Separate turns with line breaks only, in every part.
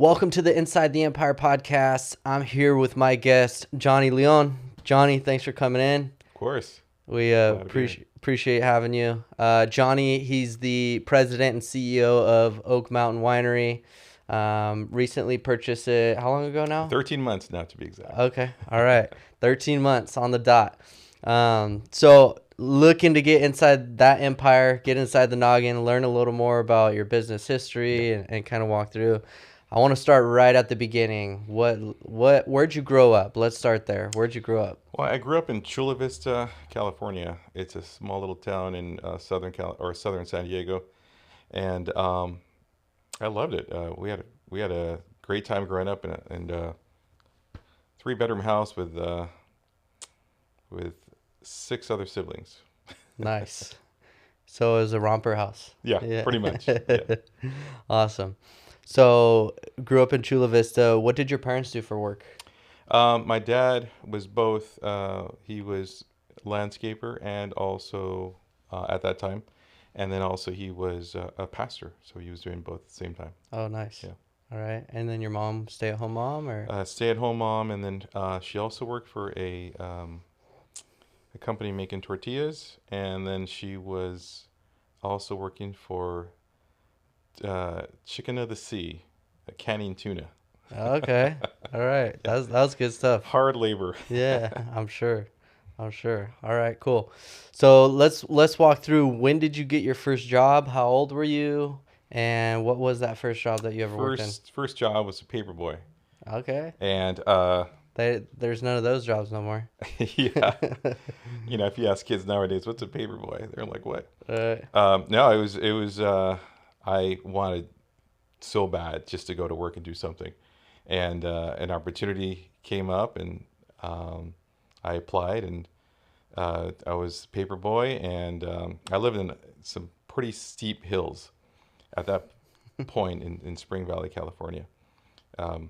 Welcome to the Inside the Empire podcast. I'm here with my guest, Johnny Leon. Johnny, thanks for coming in.
Of course.
We appreciate having you. Johnny, he's the president and CEO of Oak Mountain Winery. Recently purchased it, how long ago now?
13 months now, to be exact.
Okay, all right. 13 months on the dot. So looking to get inside that empire, get inside the noggin, learn a little more about your business history and kind of walk through. I want to start right at the beginning. Where'd you grow up? Let's start there. Where'd you grow up?
Well, I grew up in Chula Vista, California. It's a small little town in southern San Diego, and I loved it. We had a great time growing up in a three-bedroom house with six other siblings.
Nice. So it was a romper house.
Yeah, pretty much. Yeah.
Awesome. So grew up in Chula Vista. What did your parents do for work?
My dad was both. He was landscaper and also at that time, and then also he was a pastor. So he was doing both at the same time.
Oh, nice.
Yeah.
All right. And then your mom, stay-at-home mom, or?
Stay-at-home mom, and then she also worked for a company making tortillas, and then she was also working for Chicken of the Sea, canning tuna.
Okay. All right. That was good stuff.
Hard labor.
Yeah, I'm sure. All right, cool. So let's walk through, when did you get your first job? How old were you? And what was that first job that you ever worked in?
First job was a paperboy,
Okay.
and
There's none of those jobs no more.
yeah, if you ask kids nowadays, what's a paperboy? They're like, what?
Right.
No, it was. I wanted so bad just to go to work and do something, and an opportunity came up, and I applied, and I was paperboy, and I lived in some pretty steep hills at that point in Spring Valley, California. I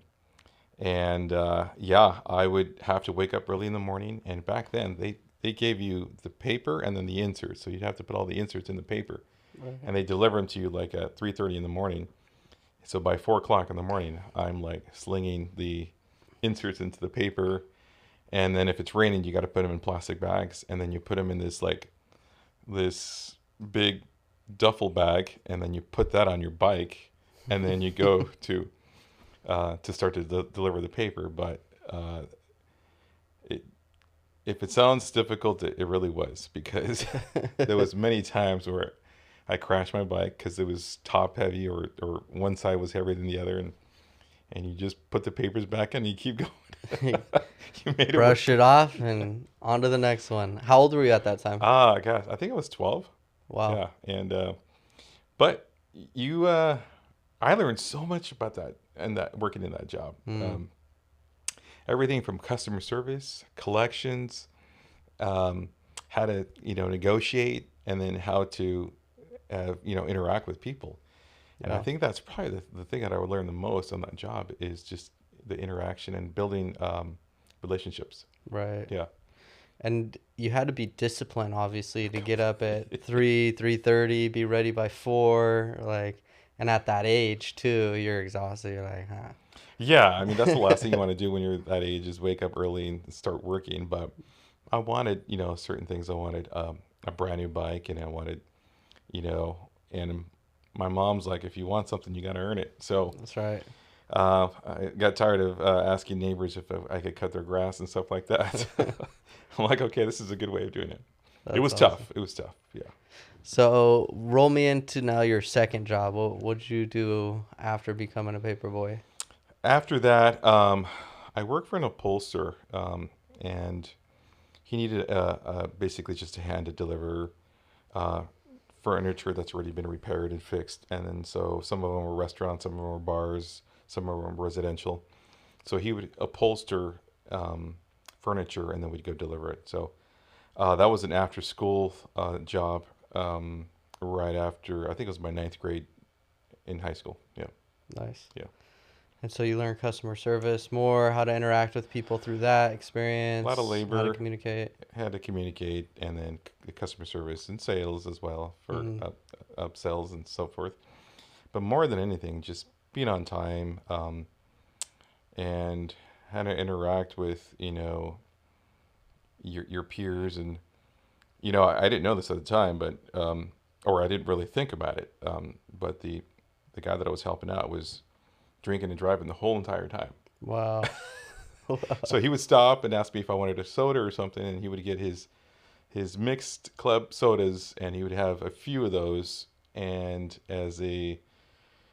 would have to wake up early in the morning, and back then they gave you the paper and then the inserts, so you'd have to put all the inserts in the paper, and they deliver them to you like at 3:30 in the morning. So by 4 o'clock in the morning, I'm like slinging the inserts into the paper, and then if it's raining, you got to put them in plastic bags, and then you put them in this big duffel bag, and then you put that on your bike, and then you go to start to deliver the paper. But if it sounds difficult, it really was, because there was many times where I crashed my bike because it was top heavy, or one side was heavier than the other, and you just put the papers back and you keep going. You made
Brush it off and on to the next one. How old were you at that time?
Gosh, I think I was 12.
Wow.
Yeah, and but I learned so much about that, and that working in that job. Everything from customer service, collections, how to negotiate, and then how to interact with people. And I think that's probably the thing that I would learn the most on that job, is just the interaction and building relationships.
Right.
Yeah.
And you had to be disciplined, obviously, to get up at 3:30, be ready by 4, and at that age too, you're exhausted. You're like, huh.
Yeah, I mean, that's the last thing you want to do when you're that age, is wake up early and start working. But I wanted, certain things. I wanted a brand new bike, and I wanted, and my mom's like, if you want something, you got to earn it. So
That's right.
I got tired of asking neighbors if I could cut their grass and stuff like that. I'm like, okay, this is a good way of doing it.
That's
It was
awesome.
tough. It was tough. Yeah.
So roll me into now your second job. What'd you do after becoming a paperboy?
After that, I worked for an upholsterer, and he needed basically just a hand to deliver furniture that's already been repaired and fixed. And then so some of them were restaurants, some of them were bars, some of them were residential. So he would upholster furniture, and then we'd go deliver it. So that was an after school job, right after, I think it was my ninth grade in high school. Yeah.
Nice.
Yeah.
And so you learn customer service more, how to interact with people through that experience.
A lot of
How to
labor.
communicate.
Had to communicate, and then customer service and sales as well for upsells and so forth. But more than anything, just being on time, and how to interact with, your peers. And I didn't know this at the time, but or I didn't really think about it. But the guy that I was helping out was drinking and driving the whole entire time.
Wow.
So he would stop and ask me if I wanted a soda or something, and he would get his mixed club sodas, and he would have a few of those. And as a,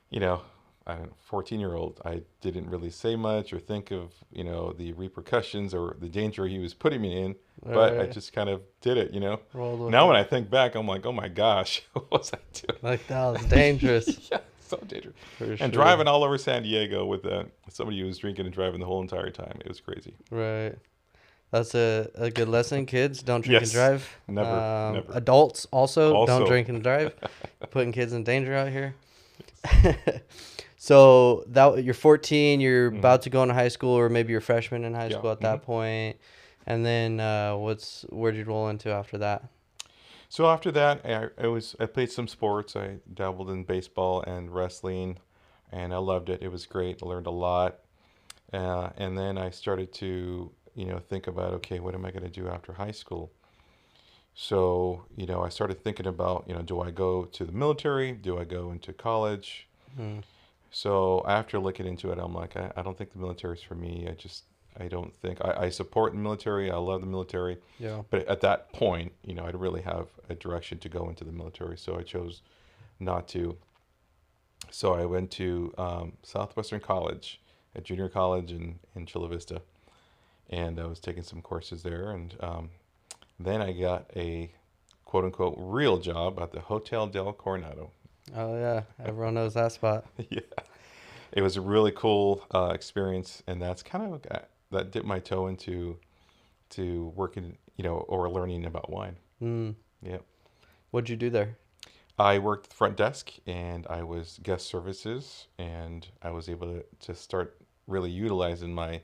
you know, I don't know, 14-year-old, I didn't really say much or think of, the repercussions or the danger he was putting me in, but I
Right.
just kind of did it.
Rolled with
Now
it.
when I think back, I'm like, oh my gosh, what was I doing?
Like that was dangerous.
Yeah, so dangerous.
For
And
sure.
driving all over San Diego with somebody who was drinking and driving the whole entire time. It was crazy.
Right. That's a good lesson, kids. Don't drink and
Yes,
drive.
never, never.
Adults also don't
Also,
drink and drive. Putting kids in danger out here. So that you're 14, you're
hmm
about to go into high school, or maybe you're a freshman in high
yeah.
school at that point. And then where'd you roll into after that?
So after that, I played some sports. I dabbled in baseball and wrestling, and I loved it. It was great. I learned a lot. And then I started to, think about, okay, what am I going to do after high school? So, I started thinking about, do I go to the military? Do I go into college?
Hmm.
So after looking into it, I'm like, I don't think the military is for me. I don't think, I support the military. I love the military.
Yeah.
But at that point, I didn't really have a direction to go into the military. So I chose not to. So I went to Southwestern College, a junior college in Chula Vista. And I was taking some courses there. And then I got a quote unquote real job at the Hotel Del Coronado.
Oh yeah, everyone knows that spot.
Yeah. It was a really cool experience. And that's kind of that dipped my toe into to working, or learning about wine.
Mm.
Yeah.
What'd you do there?
I worked the front desk and I was guest services, and I was able to start really utilizing my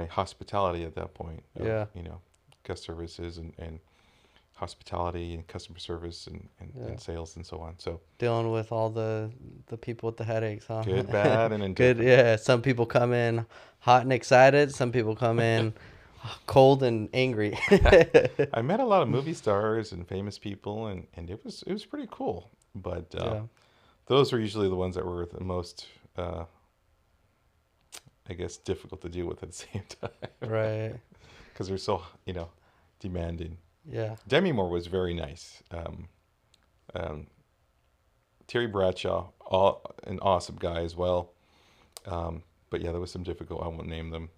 hospitality at that point of,
Yeah.
guest services and hospitality and customer service
Yeah.
and sales and so on. So
Dealing with all the people with the headaches, huh?
good, bad, and
Good.
indifferent.
Yeah. Some people come in hot and excited. Some people come in cold and angry.
I met a lot of movie stars and famous people, and it was pretty cool. But
Yeah.
those are usually the ones that were the most, I guess, difficult to deal with at the same time
Right.
because they're so, demanding.
Yeah.
Demi Moore was very nice. Um, Terry Bradshaw, an awesome guy as well. But yeah, there was some difficult. I won't name them.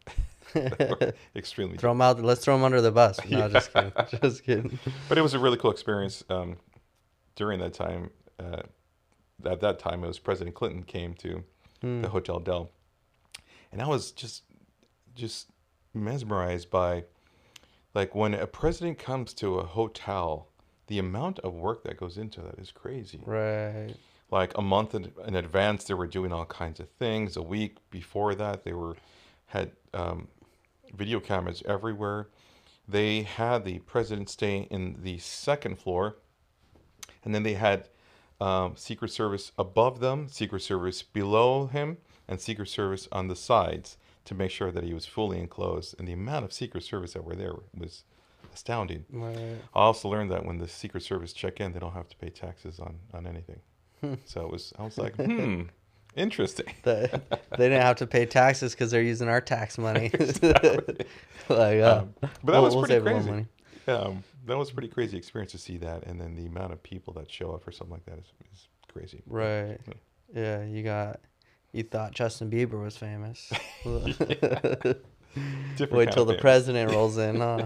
Extremely
Throw them out. Let's throw them under the bus. No,
Yeah.
just kidding. Just kidding.
But it was a really cool experience during that time. At that time, it was President Clinton came to
Hmm.
the Hotel Del, and I was just mesmerized by, like, when a president comes to a hotel, the amount of work that goes into that is crazy.
Right.
Like a month in advance, they were doing all kinds of things. A week before that, they had video cameras everywhere. They had the president staying in the second floor, and then they had Secret Service above them, Secret Service below him, and Secret Service on the sides to make sure that he was fully enclosed. And the amount of Secret Service that were there was astounding.
Right.
I also learned that when the Secret Service check in, they don't have to pay taxes on anything. So I was like, interesting.
They didn't have to pay taxes because they're using our tax money.
Exactly.
Like,
But that was
we'll
pretty
save a little
crazy.
money.
That was a pretty crazy experience to see that, and then the amount of people that show up for something like that is crazy.
Right. Yeah, you thought Justin Bieber was famous.
Different
Wait
kind
till
of
the
famous.
president rolls in, huh?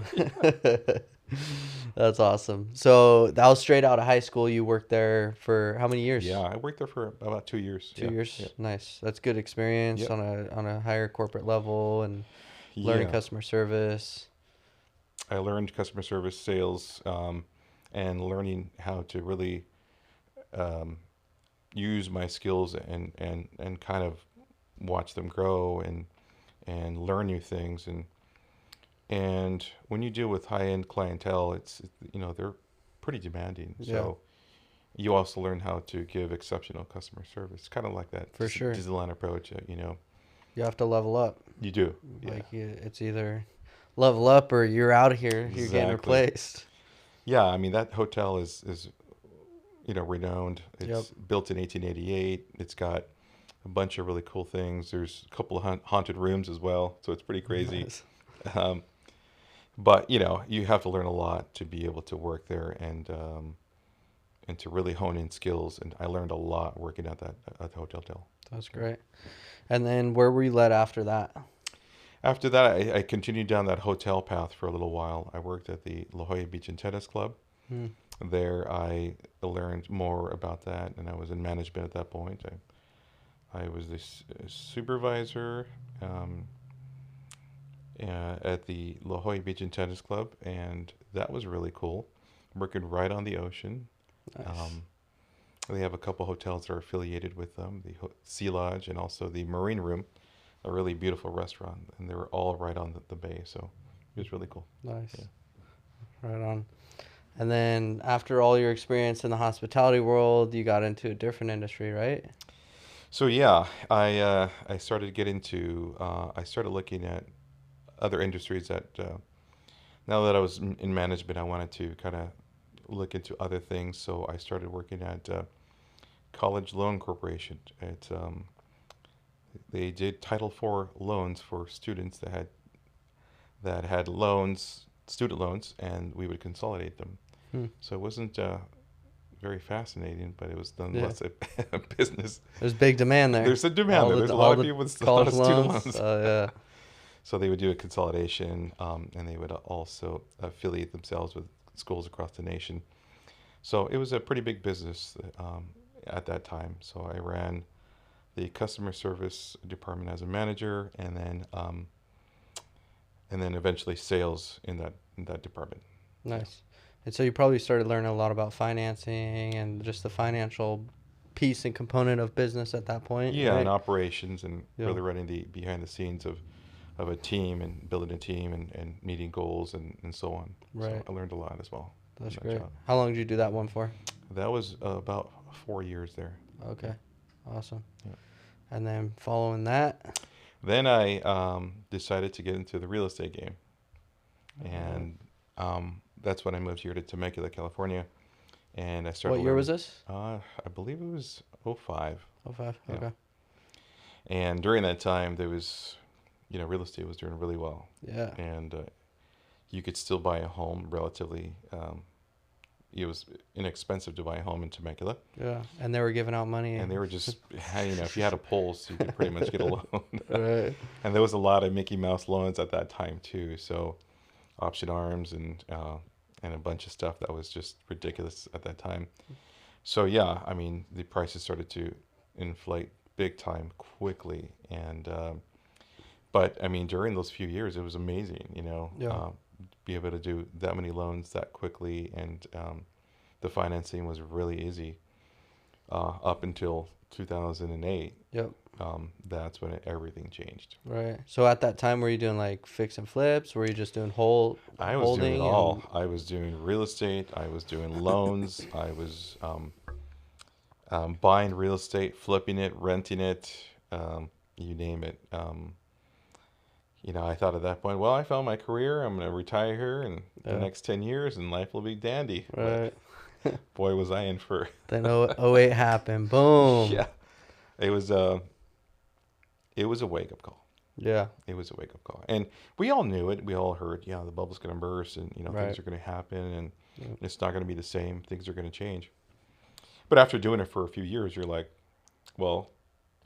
That's awesome. So that was straight out of high school. You worked there for how many years?
Yeah, I worked there for about 2 years.
2 years.
Yeah.
Nice. That's good experience
Yep.
on a higher corporate level and learning
Yeah.
customer service.
I learned customer service, sales, and learning how to really use my skills and kind of watch them grow and learn new things. And when you deal with high-end clientele, it's they're pretty demanding.
Yeah.
So you also learn how to give exceptional customer service. Kind of like that
For sure.
Disneyland approach.
You have to level up.
You do.
Like it's either level up or you're out of here. You're getting
Exactly.
replaced.
Yeah, I mean that hotel is renowned.
Yep.
It's built in 1888. It's got a bunch of really cool things. There's a couple of haunted rooms as well, so it's pretty crazy.
Nice.
Um, but you have to learn a lot to be able to work there and to really hone in skills. And I learned a lot working at the Hotel Del.
That's great. And then where were you led after that?
After that, I continued down that hotel path for a little while. I worked at the La Jolla Beach and Tennis Club.
Hmm.
There, I learned more about that, and I was in management at that point. I was the supervisor at the La Jolla Beach and Tennis Club, and that was really cool. Working right on the ocean.
Nice.
They have a couple hotels that are affiliated with them, the Sea Lodge and also the Marine Room, a really beautiful restaurant, and they were all right on the bay, so it was really cool.
Nice.
Yeah.
Right on. And then after all your experience in the hospitality world, you got into a different industry, right?
So yeah, I started I started looking at other industries that now that I was in management, I wanted to kind of look into other things. So I started working at College Loan Corporation. They did Title IV loans for students that had loans, student loans, and we would consolidate them.
Hmm.
So it wasn't very fascinating, but it was nonetheless a business.
There's big demand there.
There's a demand there. There's a lot of people with a lot of student loans.
Yeah.
So they would do a consolidation, and they would also affiliate themselves with schools across the nation. So it was a pretty big business at that time. So I ran the customer service department as a manager, and then eventually sales in that department.
Nice. And so you probably started learning a lot about financing and just the financial piece and component of business at that point.
Yeah,
right?
and operations and
Yeah.
really running the behind the scenes of a team and building a team and meeting goals and so on.
Right.
So I learned a lot as well.
That's
in that
great.
job.
How long did you do that one for?
That was about 4 years there.
Okay. Awesome.
Yeah.
And then following that,
Then I decided to get into the real estate game, and that's when I moved here to Temecula, California, and I started.
what year was this?
I believe it was '05.
05.
Yeah.
Okay.
And during that time, there was, real estate was doing really well,
Yeah.
and you could still buy a home relatively. It was inexpensive to buy a home in Temecula,
Yeah. And they were giving out money.
and they were just, if you had a pulse, you could pretty much get a loan.
Right.
And there was a lot of Mickey Mouse loans at that time too. So option arms and a bunch of stuff that was just ridiculous at that time. So yeah, I mean the prices started to inflate big time quickly, and but I mean during those few years it was amazing.
Yeah.
Be able to do that many loans that quickly, and the financing was really easy up until 2008.
Yep.
That's when everything changed.
Right. So at that time, were you doing like fix and flips? Were you just doing
I was doing it
holding
all. I was doing real estate. I was doing loans. I was buying real estate, flipping it, renting it, you name it. I thought at that point, well, I found my career. I'm going to retire here in the next 10 years and life will be dandy.
Right.
But boy, was I in for.
Then 08 happened. Boom.
Yeah. It was a wake-up call.
Yeah.
It was a wake-up call. And we all knew it. We all heard, the bubble's going to burst and,
Right.
things are going to happen and
Yeah.
it's not going to be the same. Things are going to change. But after doing it for a few years, you're like, well,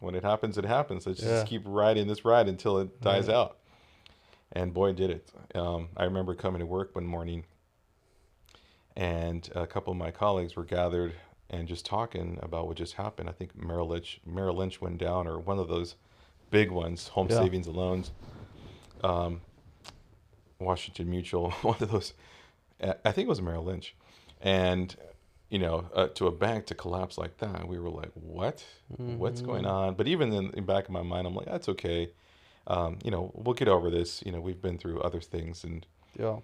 when it happens, it happens. Let's just keep riding this ride until it dies
Right.
out. And boy, did it. I remember coming to work one morning and a couple of my colleagues were gathered and just talking about what just happened. I think Merrill Lynch went down, or one of those big ones, home
Yeah.
savings and loans. Washington Mutual, one of those. I think it was Merrill Lynch. And, to a bank to collapse like that, we were like, what? What's going on? But even in the back of my mind, I'm like, that's okay. We'll get over this. We've been through other things. And
Yeah.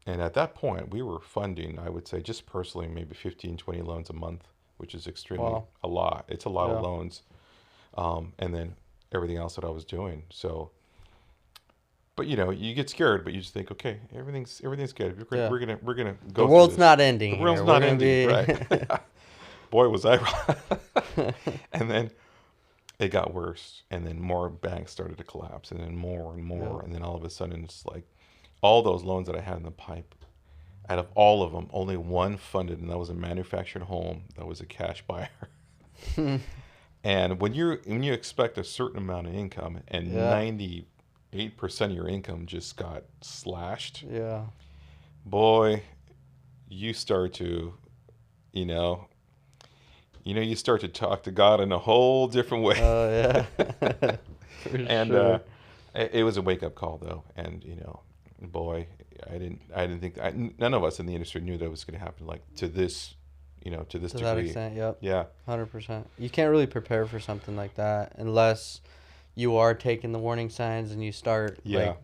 And at that point, we were funding, I would say, just personally, maybe 15, 20 loans a month, which is extremely
Wow.
a lot. It's a lot of
Yeah.
loans. And then everything else that I was doing. So, but you get scared, but you just think, okay, everything's good.
Yeah.
We're gonna
The
go through
world's
this.
not
The
ending
world's
here. We're
not
gonna
ending,
be.
right? Boy, was I wrong. And then it got worse, and then more banks started to collapse, and then more and
Yeah.
more, and then all of a sudden, it's like all those loans that I had in the pipe. Out of all of them, only one funded, and that was a manufactured home. That was a cash buyer. And when you expect a certain amount of income, and
Yeah.
98% of your income just got slashed,
Yeah.
boy, you start to, you know, you start to talk to God in a whole different way.
Oh yeah. For
And
sure.
it was a wake up call though, and boy, I didn't think none of us in the industry knew that it was going to happen like to this
To that
degree.
extent, yep.
Yeah,
100%. You can't really prepare for something like that unless you are taking the warning signs and you start
yeah,
like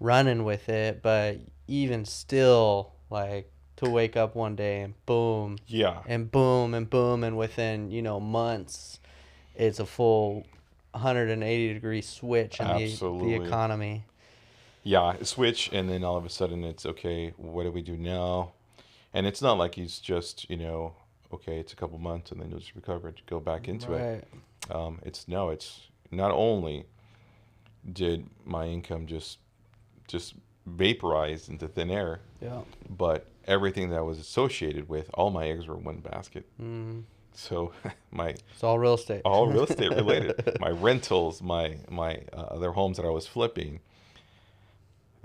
running with it. But even still, like to wake up one day and boom,
yeah,
and boom, and boom, and within, months, it's a full 180-degree switch in the
absolutely.
economy.
Yeah, switch, and then all of a sudden it's okay. What do we do now? And it's not like he's just okay, it's a couple months and then you'll just recover and go back into it.
Right.
It's not only did my income just vaporize into thin air,
Yeah.
but everything that was associated with all my eggs were in one basket.
Mm.
So my
It's all real estate.
all real estate related, my rentals, my other homes that I was flipping,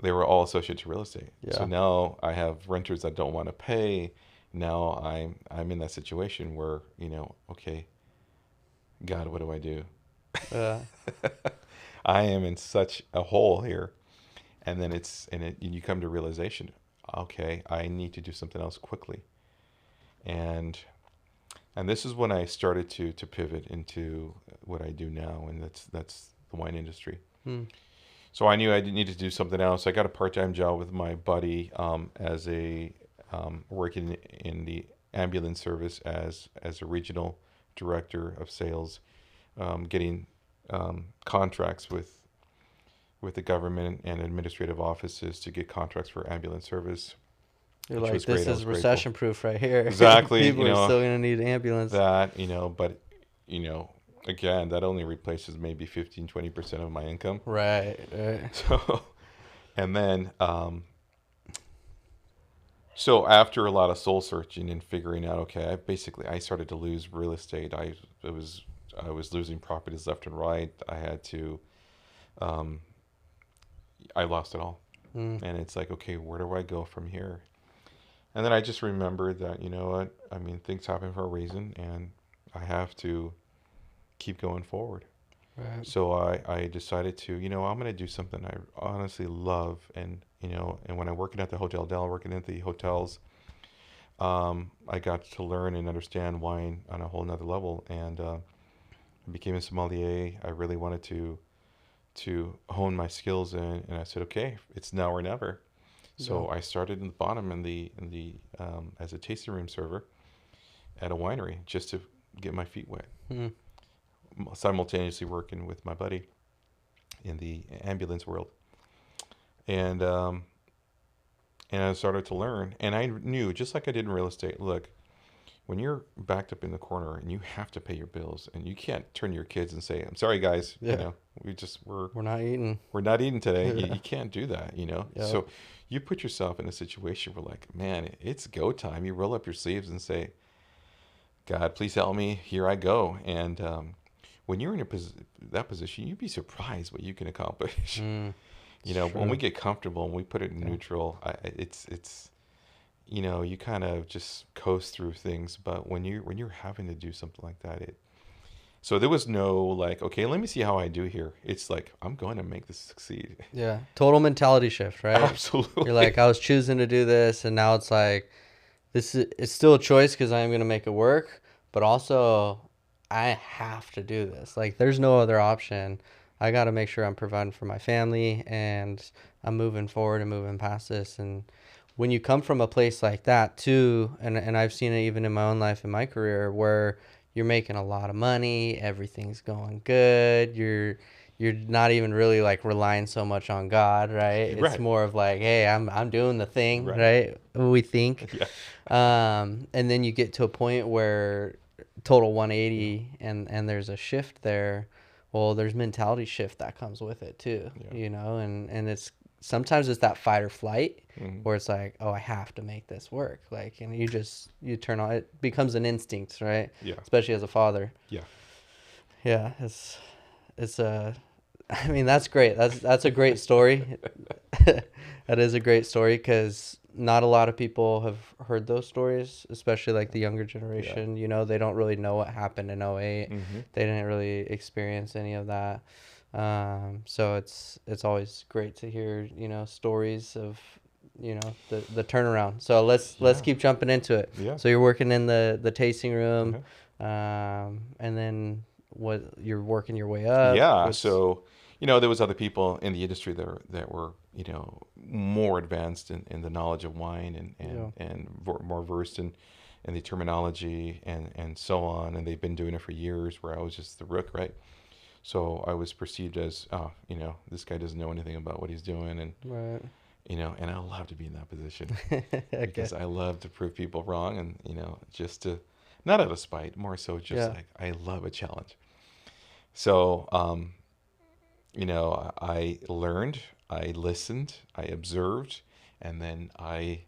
they were all associated to real estate. So
Yeah.
now I have renters that don't want to pay. Now I'm in that situation where, okay, God, what do I do?
Yeah.
I am in such a hole here. And then you come to realization, okay, I need to do something else quickly. And this is when I started to pivot into what I do now, and that's the wine industry.
Hmm.
So I knew I needed to do something else. I got a part-time job with my buddy as a working in the ambulance service as a regional director of sales, getting contracts with the government and administrative offices to get contracts for ambulance service,
You're
which
like,
was great.
this
I
is
was grateful.
recession proof right here.
Exactly,
People are still gonna need ambulance.
that, but again, that only replaces maybe 15-20% of my income.
Right. Right.
So, and then, so after a lot of soul searching and figuring out, okay, I started to lose real estate. I was losing properties left and right. Um, I lost it all.
Mm.
And it's like, okay, where do I go from here? And then I just remembered that, you know what? I mean, things happen for a reason, and I have to keep going forward.
Right.
So I decided to, I'm going to do something I honestly love. And when I'm working at the Hotel Del, working at the hotels, I got to learn and understand wine on a whole nother level. And I became a sommelier. I really wanted to hone my skills in, and I said, okay, it's now or never. So
Yeah.
I started in the bottom as a tasting room server at a winery just to get my feet wet,
Mm.
simultaneously working with my buddy in the ambulance world. And I started to learn, and I knew, just like I did in real estate, look, when you're backed up in the corner and you have to pay your bills, and you can't turn to your kids and say, I'm sorry guys,
Yeah.
we're
We're not eating.
we're not eating today. You,
Yeah.
you can't do that,
Yep.
So you put yourself in a situation where, like, man, it's go time. You roll up your sleeves and say, God, please help me. Here I go. And when you're in that position, you'd be surprised what you can accomplish.
Mm.
When we
True.
get comfortable and we put it in
Yeah.
neutral, it's you kind of just coast through things. But when you're having to do something like that, so there was no like, okay, let me see how I do here. It's like, I'm going to make this succeed.
Yeah. Total mentality shift, right?
Absolutely.
You're like, I was choosing to do this, and now it's like, it's still a choice because I am gonna make it work, but also I have to do this. Like, there's no other option. I got to make sure I'm providing for my family, and I'm moving forward and moving past this. And when you come from a place like that too, and I've seen it even in my own life, in my career, where you're making a lot of money, everything's going good, you're not even really like relying so much on God, right? It's
Right.
more of like, hey, I'm doing the thing,
Right.
right? We think.
Yeah.
And then you get to a point where total 180 and there's a shift there. Well, there's mentality shift that comes with it too,
Yeah.
you know, and it's sometimes it's that fight or flight
Mm-hmm.
where it's like, oh, I have to make this work. Like, and you turn on, it becomes an instinct, right?
Yeah.
Especially as a father.
Yeah.
Yeah. It's I mean, that's great. That's a great story. That is a great story because not a lot of people have heard those stories, especially like the younger generation. You know, they don't really know what happened in '08.
Mm-hmm.
They didn't really experience any of that. So it's always great to hear, you know, stories of, you know, the turnaround. So let's keep jumping into it.
Yeah.
So you're working in the tasting room,
Okay.
and then what, you're working your way up.
Yeah. So, there was other people in the industry that were, more advanced in the knowledge of wine and more versed in the terminology and so on. And they've been doing it for years, where I was just the rook, right? So I was perceived as, this guy doesn't know anything about what he's doing. And,
Right.
And I love to be in that position
Okay.
because I love to prove people wrong and, just to, not out of spite, more so just
Yeah.
like I love a challenge. So, I learned, I listened, I observed, and then I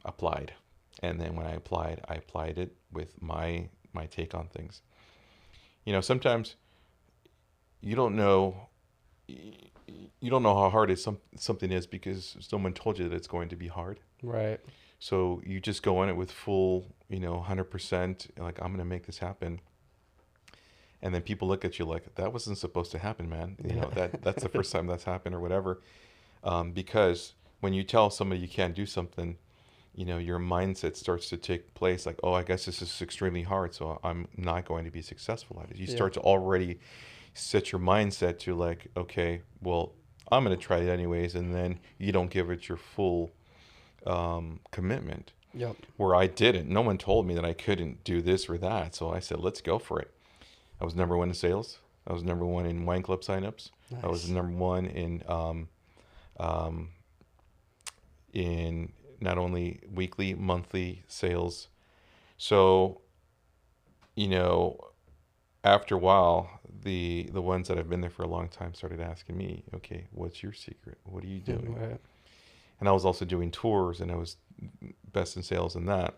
applied. And then when I applied it with my take on things. Sometimes you don't know you don't know how hard something is because someone told you that it's going to be hard.
Right.
So you just go in it with full, 100%, like I'm going to make this happen. And then people look at you like, that wasn't supposed to happen, man. That's the first time that's happened or whatever. Because when you tell somebody you can't do something, your mindset starts to take place like, oh, I guess this is extremely hard, so I'm not going to be successful at it. You start to already set your mindset to like, okay, well, I'm going to try it anyways. And then you don't give it your full commitment.
Yep.
Where I didn't. No one told me that I couldn't do this or that. So I said, let's go for it. I was number one in sales. I was number one in wine club signups.
Nice.
I was number one in not only weekly, monthly sales. So, after a while, the ones that have been there for a long time started asking me, okay, what's your secret? What are you doing?
Right.
And I was also doing tours, and I was best in sales in that.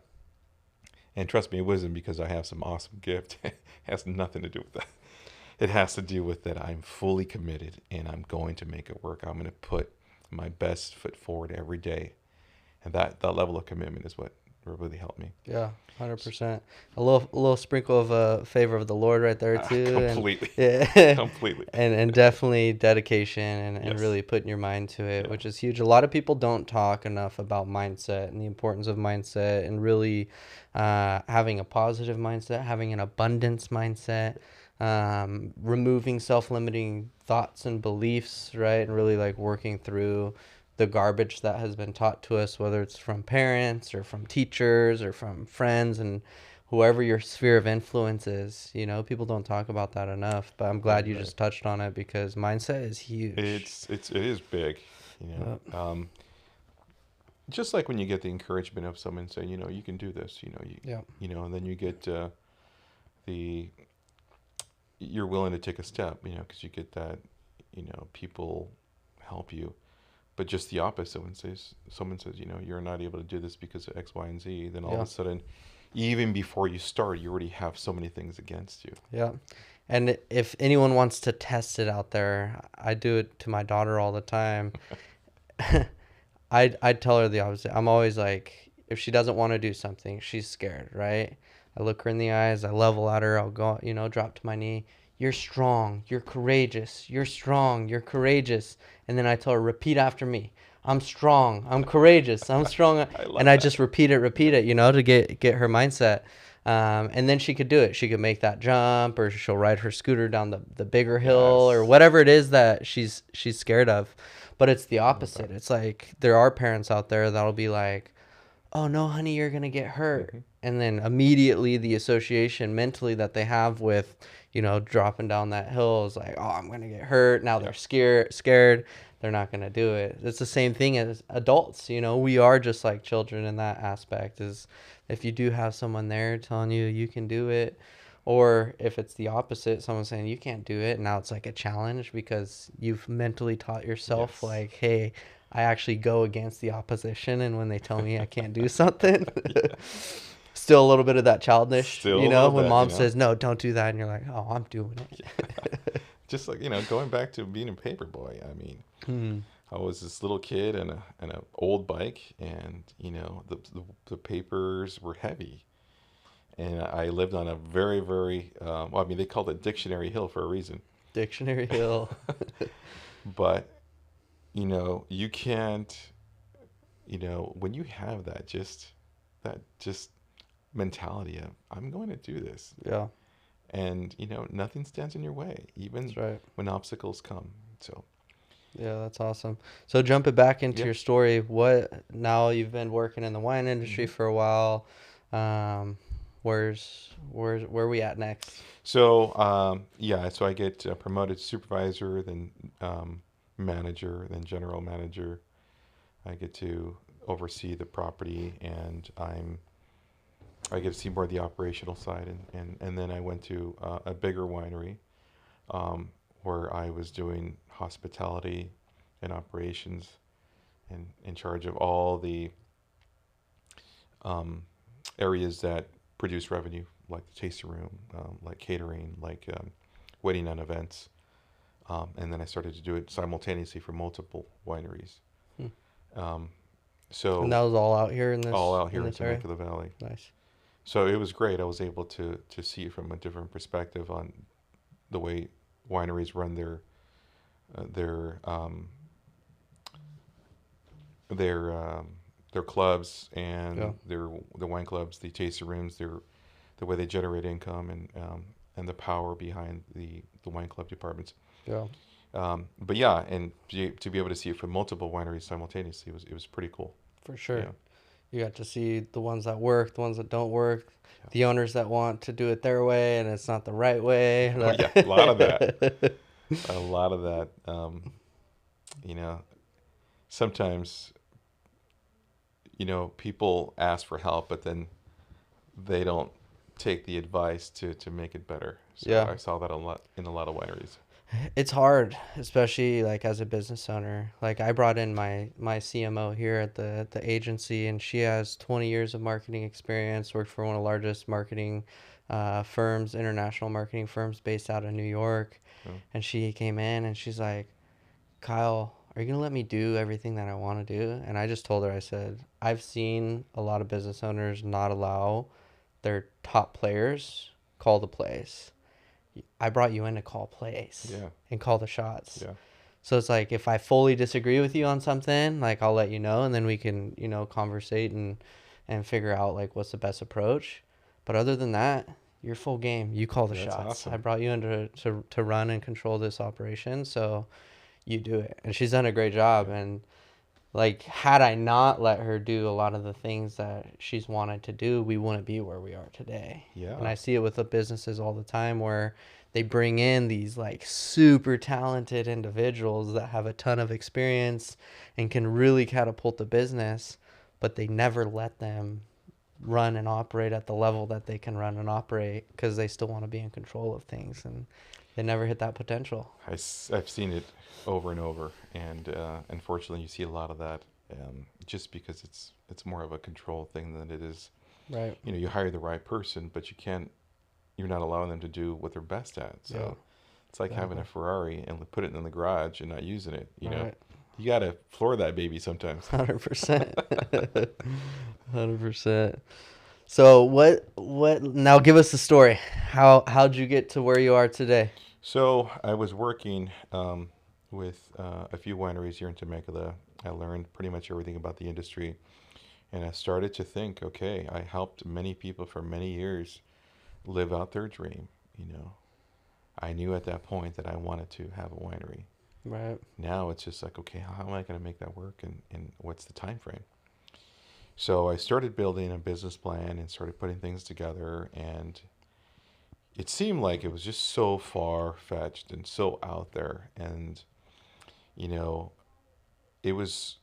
And trust me, it wasn't because I have some awesome gift. It has nothing to do with that. It has to do with that I'm fully committed and I'm going to make it work. I'm going to put my best foot forward every day. And that level of commitment is what really helped me.
Yeah, 100%. A little sprinkle of favor of the Lord right there too.
Completely.
And,
Completely.
and definitely dedication and
Yes.
really putting your mind to it,
Yeah.
which is huge. A lot of people don't talk enough about mindset and the importance of mindset and really having a positive mindset, having an abundance mindset, removing self-limiting thoughts and beliefs, right? And really like working through the garbage that has been taught to us, whether it's from parents or from teachers or from friends and whoever your sphere of influence is. People don't talk about that enough, but I'm glad you just touched on it because mindset is huge.
It is big, just like when you get the encouragement of someone saying, you can do this, and then you get you're willing to take a step, because you get that, people help you. But just the opposite, when someone says, you're not able to do this because of X, Y, and Z, then all of a sudden, even before you start, you already have so many things against you.
Yeah. And if anyone wants to test it out there, I do it to my daughter all the time. I'd tell her the opposite. I'm always like, if she doesn't want to do something, she's scared, right? I look her in the eyes, I level at her, I'll go, drop to my knee. You're strong, you're courageous, you're strong, you're courageous. And then I tell her, repeat after me. I'm strong, I'm courageous, I'm strong. And I just repeat it, to get her mindset. And then she could do it. She could make that jump, or she'll ride her scooter down the bigger hill, or whatever it is that she's scared of. But it's the opposite. It's like there are parents out there that'll be like, oh no, honey, you're gonna get hurt. And then immediately the association mentally that they have with, dropping down that hill is like, oh, I'm gonna get hurt. Now they're scared. They're not gonna do it. It's the same thing as adults. We are just like children in that aspect. Is if you do have someone there telling you you can do it, or if it's the opposite, someone saying you can't do it, now it's like a challenge because you've mentally taught yourself like, hey, I actually go against the opposition, and when they tell me I can't do something, still a little bit of that childish, when mom says, no, don't do that, and you're like, oh, I'm doing it.
Just like, going back to being a Paperboy, I mean, I was this little kid and an old bike, and, the papers were heavy. And I lived on a very, very, they called it Dictionary Hill for a reason.
Dictionary Hill.
But, you can't, when you have that just mentality of, I'm going to do this.
Yeah.
And, nothing stands in your way, even when obstacles come. So.
Yeah, that's awesome. So jumping back into your story, now you've been working in the wine industry for a while. Where are we at next?
So, so I get promoted to supervisor, then manager, then general manager. I get to oversee the property, and I get to see more of the operational side, and then I went to a bigger winery, where I was doing hospitality and operations, and in charge of all the areas that produce revenue, like the tasting room, like catering, like wedding and events. And then I started to do it simultaneously for multiple wineries. So
and that was all out here in
Temecula Valley.
Nice.
So it was great. I was able to see it from a different perspective on the way wineries run their clubs and the wine clubs, the tasting rooms, the way they generate income, and the power behind the wine club departments.
Yeah.
But yeah, and to be able to see it from multiple wineries simultaneously it was pretty cool.
For sure.
Yeah.
You got to see the ones that work, the ones that don't work, the owners that want to do it their way and it's not the right way.
Oh, yeah, a lot of that. A lot of that. Sometimes, people ask for help, but then they don't take the advice to make it better. So I saw that a lot in a lot of wineries.
It's hard, especially like as a business owner. Like I brought in my CMO here at the agency, and she has 20 years of marketing experience, worked for one of the largest marketing firms, international marketing firms based out of New York. And she came in and she's like, Kyle, are you going to let me do everything that I want to do? And I just told her, I said, I've seen a lot of business owners not allow their top players call the plays. I brought you in to call plays and call the shots. Yeah. So it's like, if I fully disagree with you on something, like I'll let you know, and then we can, conversate and figure out like what's the best approach. But other than that, you're full game. You call the shots. Awesome. I brought you in to run and control this operation. So you do it. And she's done a great job. And like, had I not let her do a lot of the things that she's wanted to do, we wouldn't be where we are today. Yeah. And I see it with the businesses all the time where they bring in these like super talented individuals that have a ton of experience and can really catapult the business, but they never let them run and operate at the level that they can run and operate because they still want to be in control of things, and they never hit that potential.
I've seen it over and over, and unfortunately you see a lot of that just because it's more of a control thing than it is.
Right.
You hire the right person, but you're not allowing them to do what they're best at. So it's like having a Ferrari and put it in the garage and not using it. Right. You got to floor that baby sometimes.
100%. 100%. So what now, give us the story. How'd you get to where you are today?
So I was working with a few wineries here in Temecula. I learned pretty much everything about the industry. And I started to think, okay, I helped many people for many years live out their dream. You know, I knew at that point that I wanted to have a winery.
Right.
Now it's just like, okay, how am I going to make that work, and what's the time frame? So I started building a business plan and started putting things together, and it seemed like it was just so far fetched and so out there. And you know, it was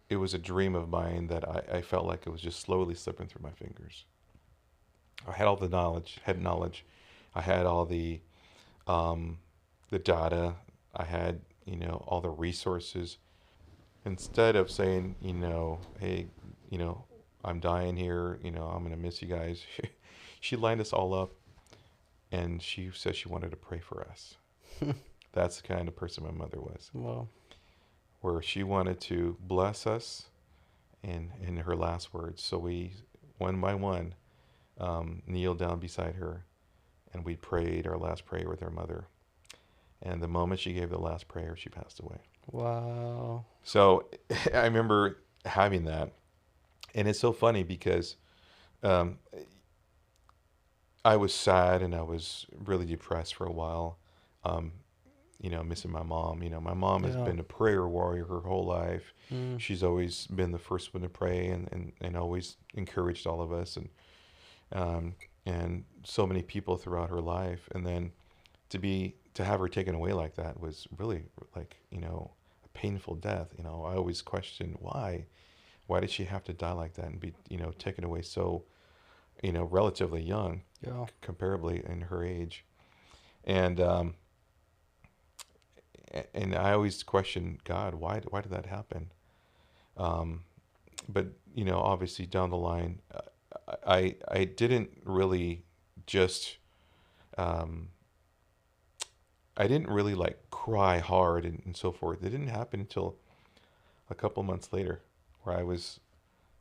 it was a dream of mine that I felt like it was just slowly slipping through my fingers. I had all the knowledge, I had all um, the data, I had, all the resources. Instead of saying, hey, you know, I'm dying here, I'm gonna miss you guys, she lined us all up, and she said she wanted to pray for us. That's the kind of person my mother was,
Well,
where she wanted to bless us in her last words. So we, one by one, kneeled down beside her, and we prayed our last prayer with her mother. And the moment she gave the last prayer, she passed away.
wow.
So I remember having that. And it's so funny because um, I was sad and I was really depressed for a while, um, missing my mom. My mom has
Yeah.
been a prayer warrior her whole life.
Mm.
She's always been the first one to pray, and always encouraged all of us, um, and so many people throughout her life. And then to have her taken away like that was really, like, a painful death. I always questioned why did she have to die like that and be, taken away so, relatively young,
Yeah.
comparably in her age. And and I always questioned God, why did that happen? Um, but obviously down the line, I didn't really just um, I didn't really like cry hard and so forth. It didn't happen until a couple months later, where I was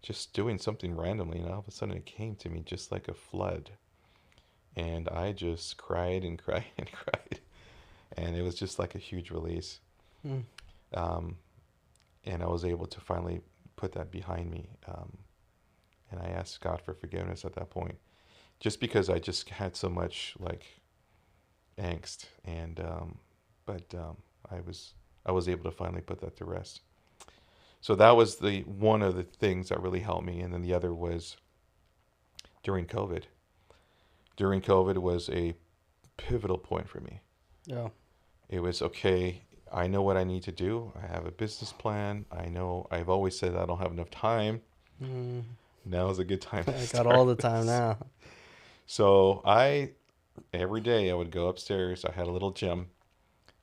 just doing something randomly, and all of a sudden it came to me just like a flood, and I just cried and cried and cried, and it was just like a huge release.
Mm.
Um, and I was able to finally put that behind me. And I asked God for forgiveness at that point, just because I just had so much like angst, and but I was able to finally put that to rest. So that was the one of the things that really helped me, and then the other was during COVID. During COVID was a pivotal point for me.
Yeah.
It was okay. I know what I need to do. I have a business plan. I know I've always said I don't have enough time.
Mm.
Now is a good time to
I got
start
all the time
this.
now.
So every day I would go upstairs. I had a little gym.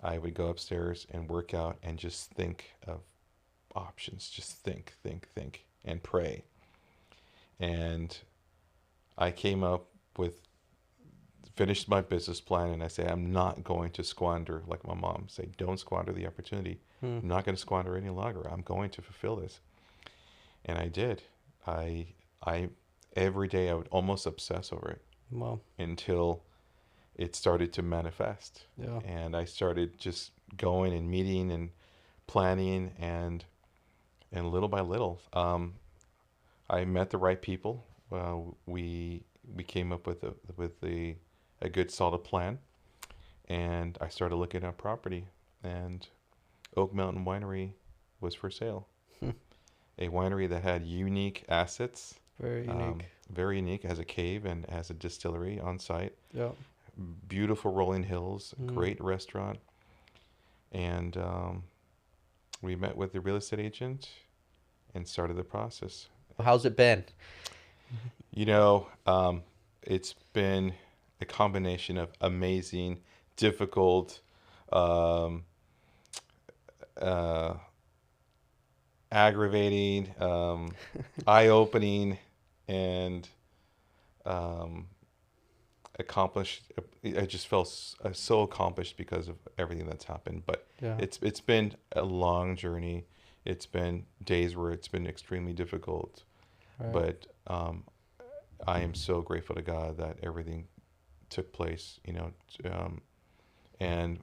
I would go upstairs and work out and just think of options. Just think, and pray. And I came up with, finished my business plan, and I say, I'm not going to squander, like my mom say, don't squander the opportunity.
Mm.
I'm not going to squander any longer. I'm going to fulfill this. And I did. I, I, every day I would almost obsess over it
Well,
until it started to manifest.
yeah.
And I started just going and meeting and planning, and little by little, I met the right people. We came up with a good solid plan, and I started looking at property, and Oak Mountain Winery was for sale. A winery that had unique assets,
Very unique.
very unique, has a cave and has a distillery on site,
Yeah.
beautiful rolling hills,
Mm.
great restaurant, and we met with the real estate agent and started the process.
How's it been?
You know, it's been a combination of amazing, difficult, um, uh, aggravating, eye-opening, and um, accomplished. I just felt so accomplished because of everything that's happened. But
Yeah.
it's been a long journey. It's been days where it's been extremely difficult,
Right.
but I am so grateful to God that everything took place. And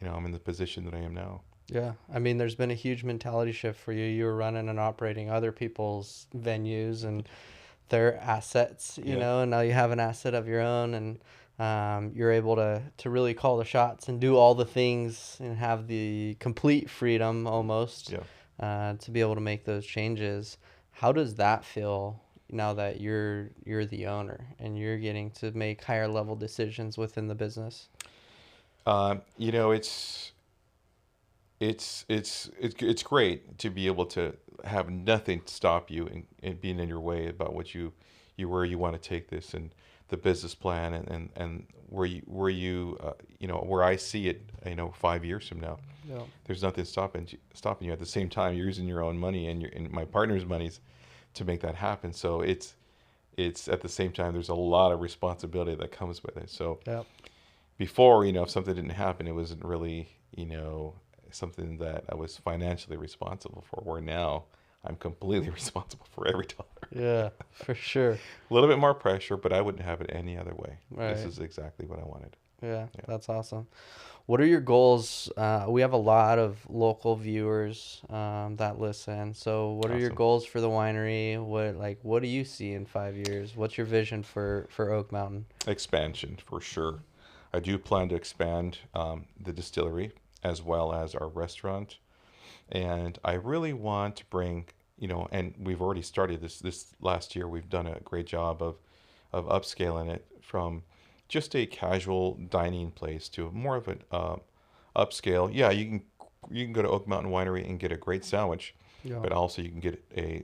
I'm in the position that I am now.
Yeah. I mean, there's been a huge mentality shift for you. You were running and operating other people's venues and their assets, you
Yeah.
know, and now you have an asset of your own, and you're able to really call the shots and do all the things and have the complete freedom almost
Yeah.
to be able to make those changes. How does that feel now that you're the owner and you're getting to make higher level decisions within the business?
You know, it's great to be able to have nothing stop you and being in your way about what you where you want to take this and the business plan and where you you know where I see it, you know, 5 years from now.
Yeah.
There's nothing stopping you. At the same time, you're using your own money and my partner's monies to make that happen. So it's at the same time there's a lot of responsibility that comes with it. So
Yeah.
before, you know, if something didn't happen, it wasn't really, you know, something that I was financially responsible for. Where now I'm completely responsible for every dollar.
Yeah, for sure.
A little bit more pressure, but I wouldn't have it any other way. This
Right.
is exactly what I wanted.
Yeah,
Yeah.
that's awesome. What are your goals? We have a lot of local viewers that listen. So, what are your
Awesome.
goals for the winery? What do you see in 5 years? What's your vision for Oak Mountain?
Expansion for sure. I do plan to expand the distillery as well as our restaurant, and I really want to bring, you know, and we've already started this last year. We've done a great job of upscaling it from just a casual dining place to more of an upscale. Yeah, you can go to Oak Mountain Winery and get a great sandwich,
Yeah.
but also you can get a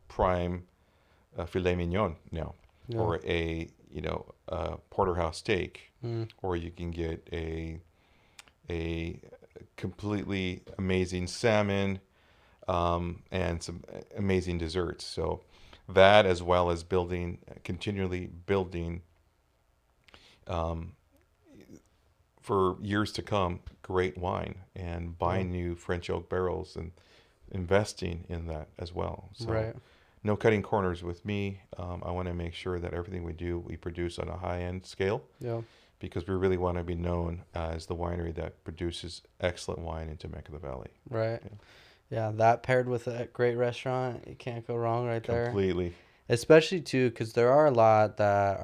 prime filet mignon now,
Yeah.
or a, you know, porterhouse steak,
Mm.
or you can get a completely amazing salmon, and some amazing desserts. So that, as well as continually building, um, for years to come, great wine and
Yeah.
buying new French oak barrels and investing in that as well. So
Right.
no cutting corners with me. I want to make sure that everything we produce on a high end scale,
Yeah.
because we really want to be known as the winery that produces excellent wine in Temecula Valley.
Right.
Yeah.
Yeah, that paired with a great restaurant, you can't go wrong right there.
Completely.
Especially too, because there are a lot that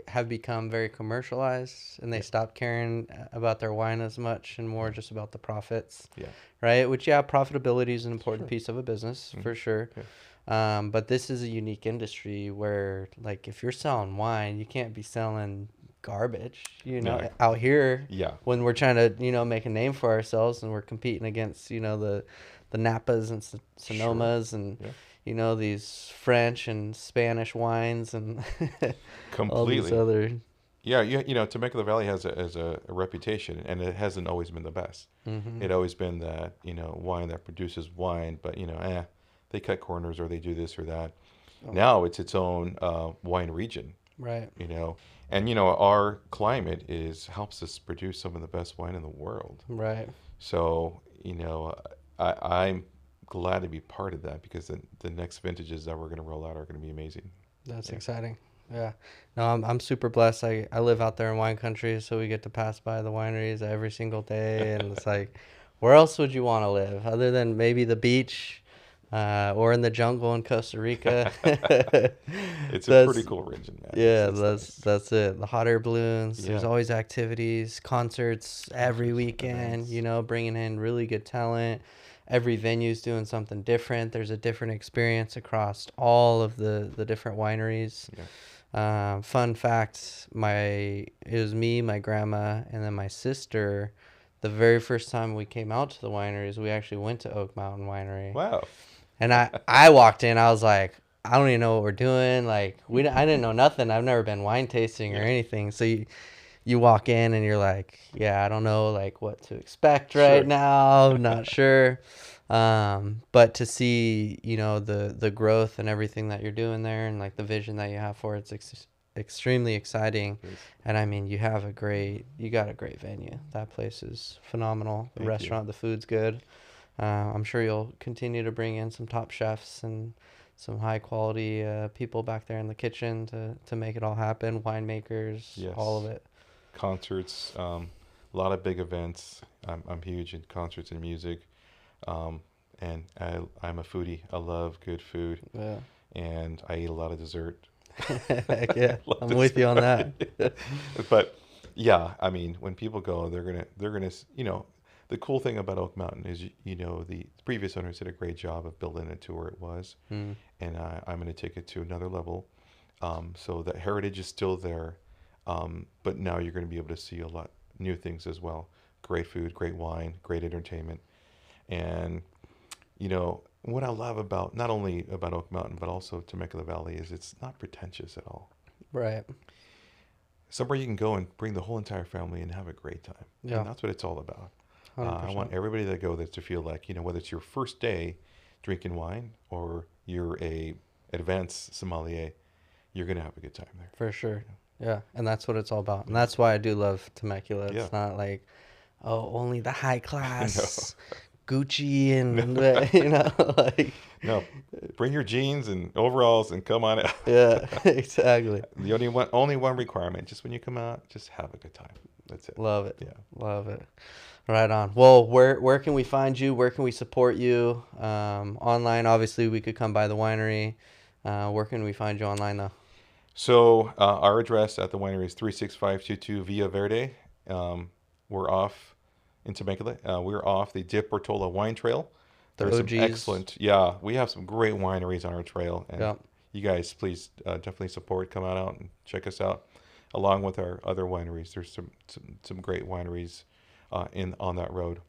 have become very commercialized and they
Yeah.
stop caring about their wine as much and more
Mm.
just about the profits,
Yeah.
right? Which, yeah, profitability is an important
Sure.
piece of a business
Mhm.
for sure.
Yeah.
But this is a unique industry where, like, if you're selling wine, you can't be selling garbage,
No.
out here
Yeah.
when we're trying to, make a name for ourselves and we're competing against, the Napas and
Sure.
Sonomas and,
Yeah.
these French and Spanish wines and all these
Completely.
other.
Yeah. You know, Temecula Valley has a reputation, and it hasn't always been the best.
Hmm.
It always been that, you know, wine that produces wine, but, you know, they cut corners or they do this or that.
Oh,
Now it's its own wine region,
right,
you know, and, you know, our climate helps us produce some of the best wine in the world.
right.
So, you know, I'm glad to be part of that, because the next vintages that we're going to roll out are going to be amazing.
That's
Yeah.
exciting. Yeah. No, I'm super blessed. I live out there in wine country, so we get to pass by the wineries every single day. And it's like, where else would you want to live other than maybe the beach or in the jungle in Costa Rica?
It's a pretty
That's,
cool region, man.
yeah,
It's
that's
nice.
that's it. The hot air balloons. There's
Yeah.
always activities, concerts every
Concerts,
weekend.
events.
Bringing in really good talent. Every venue's doing something different. There's a different experience across all of the different wineries.
Yeah.
Fun fact: it was me, my grandma, and then my sister. The very first time we came out to the wineries, we actually went to Oak Mountain Winery.
Wow.
And I walked in, I was like, I don't even know what we're doing. Like, I didn't know nothing. I've never been wine tasting or
Yeah.
anything. So you walk in and you're like, yeah, I don't know like what to expect right
Sure.
now. Not sure. But to see, the growth and everything that you're doing there and like the vision that you have for it's extremely exciting.
Yes.
And I mean, you got a great venue. That place is phenomenal. The
Thank you.
restaurant, the food's good. I'm sure you'll continue to bring in some top chefs and some high quality people back there in the kitchen to make it all happen. Winemakers, all of
Yes.
it.
Concerts. A lot of big events. I'm huge in concerts and music. And I'm a foodie. I love good food.
Yeah.
And I eat a lot of dessert.
Heck yeah.
Love
I'm with you on that.
But yeah, I mean, when people go, they're gonna, the cool thing about Oak Mountain is, the previous owners did a great job of building it to where it was,
Mm.
and I'm gonna take it to another level. So that heritage is still there, but now you're gonna be able to see a lot new things as well. Great food, great wine, great entertainment, and what I love about not only about Oak Mountain but also Temecula Valley is it's not pretentious at all.
Right.
Somewhere you can go and bring the whole entire family and have a great time.
Yeah.
And that's what it's all about. I
100%.
want everybody that go there to feel like, whether it's your first day drinking wine or you're a advanced sommelier, you're going to have a good time there.
For sure. Yeah. And that's what it's all about. And that's why I do love Temecula. It's
Yeah.
not like, oh, only the high class
No.
Gucci and, like.
No, bring your jeans and overalls and come on out.
Yeah, exactly.
The only one requirement, just when you come out, just have a good time. That's it.
Love it.
Yeah.
Love it. Right on. Well, where can we find you? Where can we support you? Online, obviously, we could come by the winery. Where can we find you online, though?
So our address at the winery is 36522 Villa Verde. We're off in Temecula. We're off the De Portola Wine Trail.
The
There's
OGs.
some excellent, yeah, we have some great wineries on our trail. And
Yep.
you guys, please definitely support, come out and check us out, along with our other wineries. There's some great wineries on that road.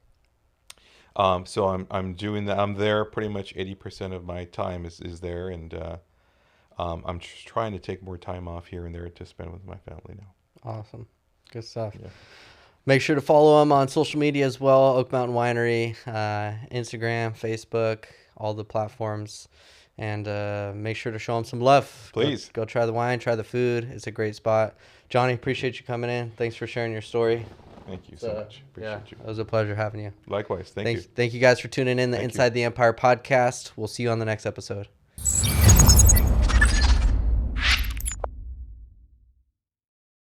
So I'm doing that. I'm there pretty much 80% of my time is there, and I'm trying to take more time off here and there to spend with my family now.
Awesome. Good stuff.
Yeah.
Make sure to follow them on social media as well. Oak Mountain Winery, Instagram, Facebook, all the platforms. And make sure to show them some love.
Please.
Go try the wine, try the food. It's a great spot. Johnny, appreciate you coming in. Thanks for sharing your story.
Thank you so much. Appreciate you.
It was a pleasure having you.
Likewise. Thank you.
Thank you guys for tuning in the
Thank you.
Inside the Empire podcast. We'll see you on the next episode.